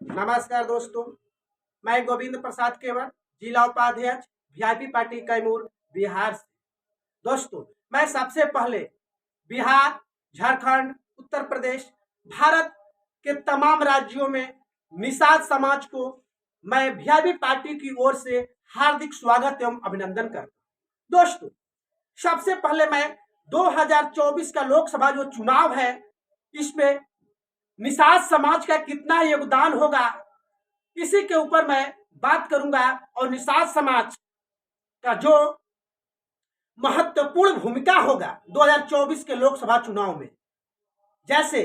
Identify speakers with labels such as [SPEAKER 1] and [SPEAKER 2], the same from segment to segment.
[SPEAKER 1] नमस्कार दोस्तों, मैं गोविंद प्रसाद केवल, जिला उपाध्यक्ष वीआईपी पार्टी कैमूर बिहार से। दोस्तों, मैं सबसे पहले बिहार, झारखंड, उत्तर प्रदेश, भारत के तमाम राज्यों में निषाद समाज को मैं वीआईपी पार्टी की ओर से हार्दिक स्वागत एवं अभिनंदन करता हूं। दोस्तों, सबसे पहले मैं 2024 का लोकसभा जो चुनाव है, इसमें निषाद समाज का कितना योगदान होगा, इसी के ऊपर मैं बात करूंगा और निषाद समाज का जो महत्वपूर्ण भूमिका होगा 2024 के लोकसभा चुनाव में। जैसे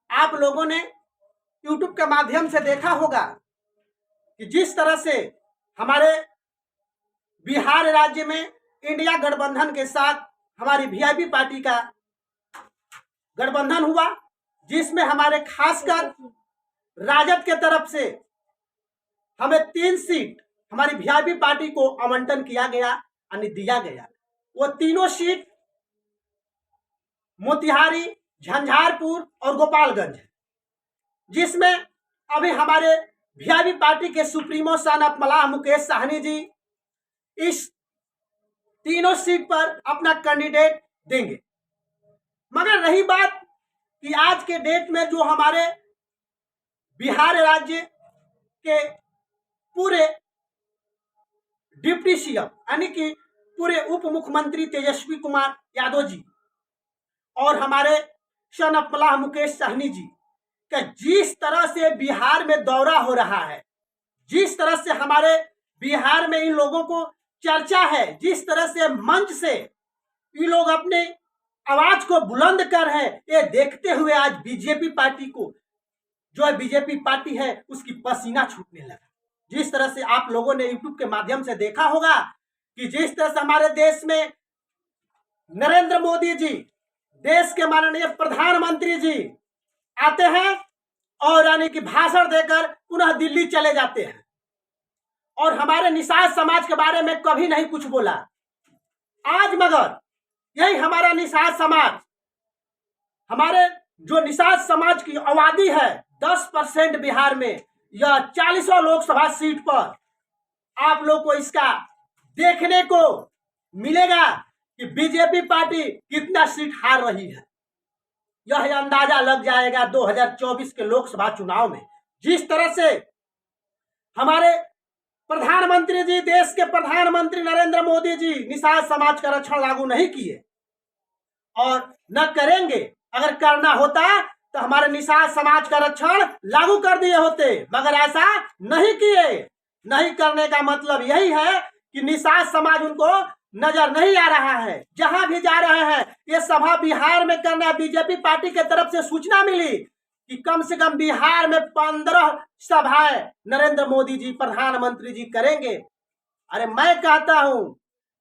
[SPEAKER 1] आप लोगों ने यूट्यूब के माध्यम से देखा होगा कि जिस तरह से हमारे बिहार राज्य में इंडिया गठबंधन के साथ हमारी वीआईपी पार्टी का गठबंधन हुआ, जिसमें हमारे खासकर राजद के तरफ से हमें 3 सीट हमारी वीआईपी पार्टी को आवंटन किया गया यानी दिया गया। वो तीनों सीट मोतिहारी, झंझारपुर और गोपालगंज, जिसमें अभी हमारे वीआईपी पार्टी के सुप्रीमो सन ऑफ मलाह मुकेश साहनी जी इस तीनों सीट पर अपना कैंडिडेट देंगे। मगर रही बात कि आज के डेट में जो हमारे बिहार राज्य के पूरे डिप्टी सीएम यानी कि पूरे उप मुख्यमंत्री तेजस्वी कुमार यादव जी और हमारे सन ऑफ मलाह मुकेश साहनी जी का जिस तरह से बिहार में दौरा हो रहा है, जिस तरह से हमारे बिहार में इन लोगों को चर्चा है, जिस तरह से मंच से ये लोग अपने आवाज को बुलंद कर है, ये देखते हुए आज बीजेपी पार्टी को, जो बीजेपी पार्टी है, उसकी पसीना छूटने लगा। जिस तरह से आप लोगों ने यूट्यूब के माध्यम से देखा होगा कि जिस तरह से हमारे देश में नरेंद्र मोदी जी, देश के माननीय प्रधानमंत्री जी आते हैं और यानी कि भाषण देकर पुनः दिल्ली चले जाते हैं और हमारे निषाद समाज के बारे में कभी नहीं कुछ बोला। आज मगर यही हमारा निषाद समाज, हमारे जो निषाद समाज की आबादी है 10% बिहार में, यह 40 लोकसभा सीट पर आप लोग को इसका देखने को मिलेगा कि बीजेपी पार्टी कितना सीट हार रही है। यह अंदाजा लग जाएगा 2024 के लोकसभा चुनाव में। जिस तरह से हमारे प्रधानमंत्री जी, देश के प्रधानमंत्री नरेंद्र मोदी जी निषाद समाज का रक्षण लागू नहीं किए और न करेंगे। अगर करना होता तो हमारे निषाद समाज का रक्षण लागू कर दिए होते, मगर ऐसा नहीं किए। नहीं करने का मतलब यही है कि निषाद समाज उनको नजर नहीं आ रहा है। जहां भी जा रहे हैं, ये सभा बिहार में करना, बीजेपी पार्टी के तरफ से सूचना मिली कि कम से कम बिहार में 15 सभाएं नरेंद्र मोदी जी, प्रधानमंत्री जी करेंगे। अरे मैं कहता हूं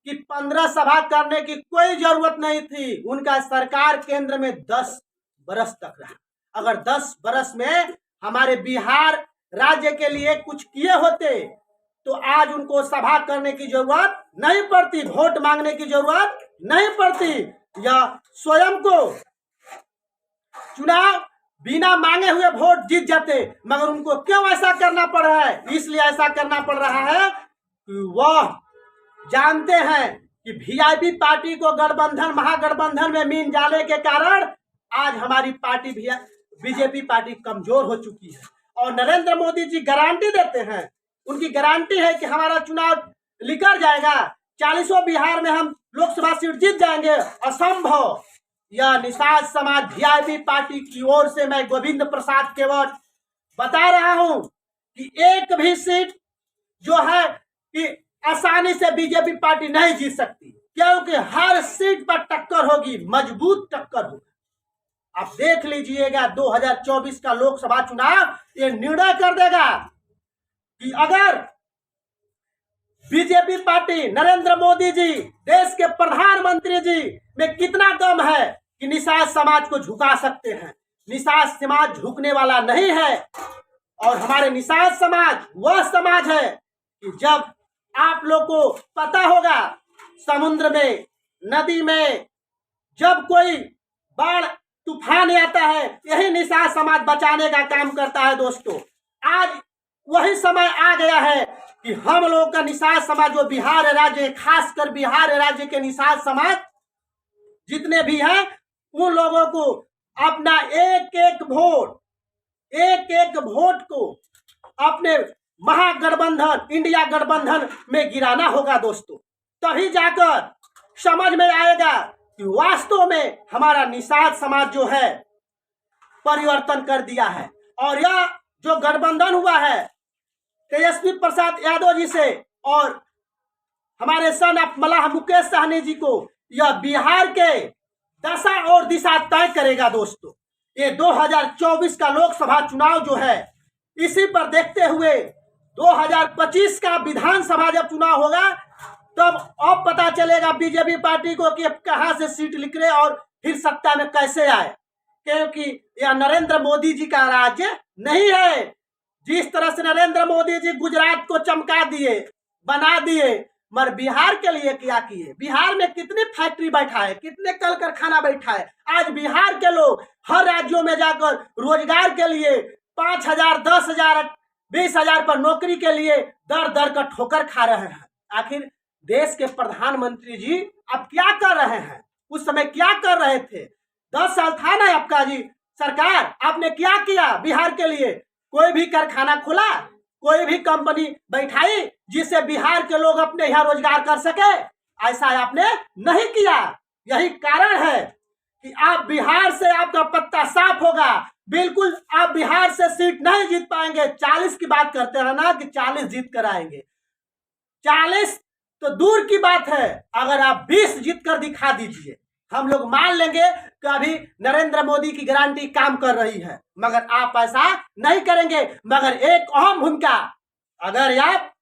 [SPEAKER 1] कि 15 सभा करने की कोई जरूरत नहीं थी। उनका सरकार केंद्र में 10 बरस तक रहा। अगर 10 बरस में हमारे बिहार राज्य के लिए कुछ किए होते तो आज उनको सभा करने की जरूरत नहीं पड़ती, वोट मांगने की जरूरत नहीं पड़ती, या स्वयं को चुनाव बिना मांगे हुए वोट जीत जाते। मगर उनको क्यों ऐसा करना पड़ रहा है? इसलिए ऐसा करना पड़ रहा है कि वह जानते हैं कि वीआईपी पार्टी को गठबंधन, महागठबंधन में मिल जाने के कारण आज हमारी पार्टी बीजेपी पार्टी कमजोर हो चुकी है। और नरेंद्र मोदी जी गारंटी देते हैं, उनकी गारंटी है कि हमारा चुनाव निकल जाएगा, 40 बिहार में हम लोकसभा सीट जीत जाएंगे। असंभव। यह निषाद समाज वीआईपी पार्टी की ओर से मैं गोविंद प्रसाद केवल बता रहा हूं कि एक भी सीट जो है कि आसानी से बीजेपी पार्टी नहीं जीत सकती, क्योंकि हर सीट पर टक्कर होगी, मजबूत टक्कर होगी। आप देख लीजिएगा 2024 का लोकसभा चुनाव ये निर्णय कर देगा कि अगर बीजेपी पार्टी, नरेंद्र मोदी जी, देश के प्रधानमंत्री जी में कितना दम है कि निषाद समाज को झुका सकते हैं। निषाद समाज झुकने वाला नहीं है। और हमारे निषाद समाज वह समाज है कि जब आप लोग को पता होगा समुद्र में, नदी में जब कोई बाढ़ तूफान आता है, यही निषाद समाज बचाने का काम करता है। दोस्तों, आज वही समय आ गया है कि हम लोग का निषाद समाज जो बिहार राज्य, खासकर बिहार राज्य के निषाद समाज जितने भी हैं, उन लोगों को अपना एक एक वोट को अपने महागठबंधन, इंडिया गठबंधन में गिराना होगा दोस्तों। तभी जाकर समझ में आएगा कि वास्तव में हमारा निषाद समाज जो है परिवर्तन कर दिया है। और यह जो गठबंधन हुआ है तेजस्वी प्रसाद यादव जी से और हमारे सन ऑफ मलाह मुकेश सहनी जी को, यह बिहार के दशा और दिशा तय करेगा दोस्तों। ये 2024 का लोकसभा चुनाव जो है, इसी पर देखते हुए 2025 का विधानसभा जब चुनाव होगा तब अब पता चलेगा बीजेपी पार्टी को कि कहां से सीट निकले और फिर सत्ता में कैसे आए, क्योंकि यह नरेंद्र मोदी जी का राज्य नहीं है। जिस तरह से नरेंद्र मोदी जी गुजरात को चमका दिए, बना दिए, मगर बिहार के लिए क्या किए? बिहार में कितनी फैक्ट्री बैठा है, कितने कल कारखाना बैठा है। आज बिहार के लोग हर राज्यों में जाकर रोजगार के लिए 5,000, 10,000, 20,000 पर नौकरी के लिए दर दर का ठोकर खा रहे हैं। आखिर देश के प्रधानमंत्री जी अब क्या कर रहे हैं? उस समय क्या कर रहे थे? 10 साल था ना आपका जी सरकार, आपने क्या किया बिहार के लिए? कोई भी कारखाना खोला, कोई भी कंपनी बैठाई जिससे बिहार के लोग अपने यहाँ रोजगार कर सके? ऐसा आपने नहीं किया। यही कारण है कि आप बिहार से आपका पत्ता साफ होगा। बिल्कुल आप बिहार से सीट नहीं जीत पाएंगे। 40 की बात करते हैं ना कि 40 जीत कर आएंगे, 40 तो दूर की बात है, अगर आप 20 जीत कर दिखा दीजिए, हम लोग मान लेंगे कि अभी नरेंद्र मोदी की गारंटी काम कर रही है। मगर आप ऐसा नहीं करेंगे। मगर एक अहम भूमिका, अगर आप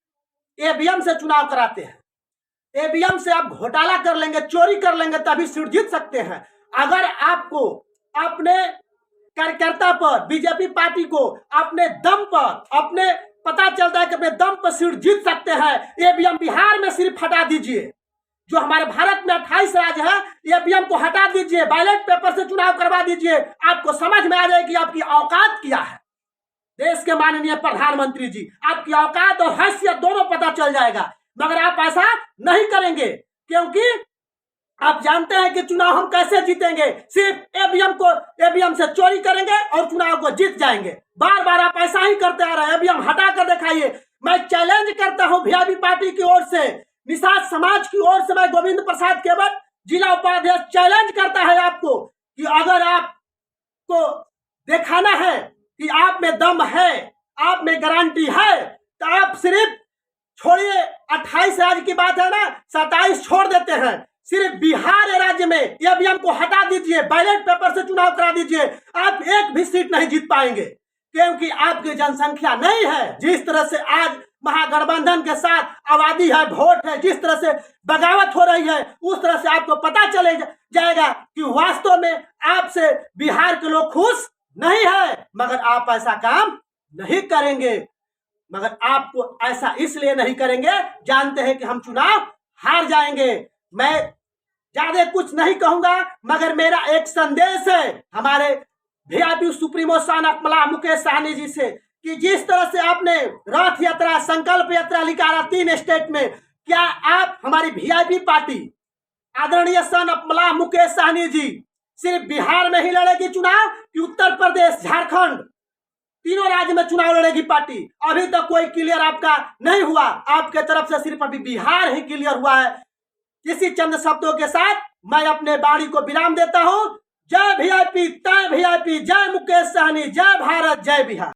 [SPEAKER 1] ईवीएम से चुनाव कराते हैं, ईवीएम से आप घोटाला कर लेंगे, चोरी कर लेंगे, तभी सीट जीत सकते हैं। अगर आपको अपने कार्यकर्ता पर, बीजेपी पार्टी को अपने दम पर, अपने पता चलता है कि अपने दम पर सीट जीत सकते हैं, ईवीएम बिहार में सिर्फ हटा दीजिए। जो हमारे भारत में 28 राज्य है, ईवीएम को हटा दीजिए, बैलेट पेपर से चुनाव करवा दीजिए। आपको समझ में आ जाएगी आपकी औकात क्या है। देश के माननीय प्रधानमंत्री जी, आपकी औकात और हैसियत दोनों पता चल जाएगा। मगर आप ऐसा नहीं करेंगे, क्योंकि आप जानते हैं कि चुनाव हम कैसे जीतेंगे। सिर्फ ईवीएम से चोरी करेंगे और चुनाव को जीत जाएंगे। बार बार आप ऐसा ही करते आ रहे हैं। ईवीएम हटा कर दिखाइए। मैं चैलेंज करता हूं वीआईपी पार्टी की ओर से, निषाद समाज की ओर से, मैं गोविंद प्रसाद केवट जिला उपाध्यक्ष चैलेंज करता है आपको कि अगर आपको दिखाना है कि आप में दम है, आप में गारंटी है, तो आप सिर्फ छोड़िए 28 राज्य की बात है ना, 27 छोड़ देते हैं। सिर्फ बिहार राज्य में ईवीएम को हटा दीजिए, बैलेट पेपर से चुनाव करा दीजिए। आप एक भी सीट नहीं जीत पाएंगे, क्योंकि आपकी जनसंख्या नहीं है। जिस तरह से आज महागठबंधन के साथ आबादी है, वोट है, जिस तरह से बगावत हो रही है, उस तरह से आपको पता चले जाएगा कि वास्तव में आपसे बिहार के लोग खुश नहीं है। मगर आप ऐसा काम नहीं करेंगे। मगर आपको ऐसा इसलिए नहीं करेंगे, जानते हैं कि हम चुनाव हार जाएंगे। मैं ज्यादा कुछ नहीं कहूंगा, मगर मेरा एक संदेश है हमारे वीआईपी सुप्रीमो सन ऑफ मलाह मुकेश सहनी जी से कि जिस तरह से आपने रथ यात्रा, संकल्प यात्रा निकाला 3 स्टेट में, क्या आप हमारी वीआईपी पार्टी आदरणीय सन ऑफ मलाह मुकेश सहनी जी सिर्फ बिहार में ही लड़ेगी चुनाव कि उत्तर प्रदेश, झारखंड, तीनों राज्य में चुनाव लड़ेगी पार्टी? अभी तक कोई क्लियर आपका नहीं हुआ। आपके तरफ से सिर्फ अभी बिहार ही क्लियर हुआ है। इसी चंद शब्दों के साथ मैं अपने वाणी को विराम देता हूं। जय वीआईपी, तय वीआईपी, जय मुकेश सहनी, जय भारत, जय बिहार।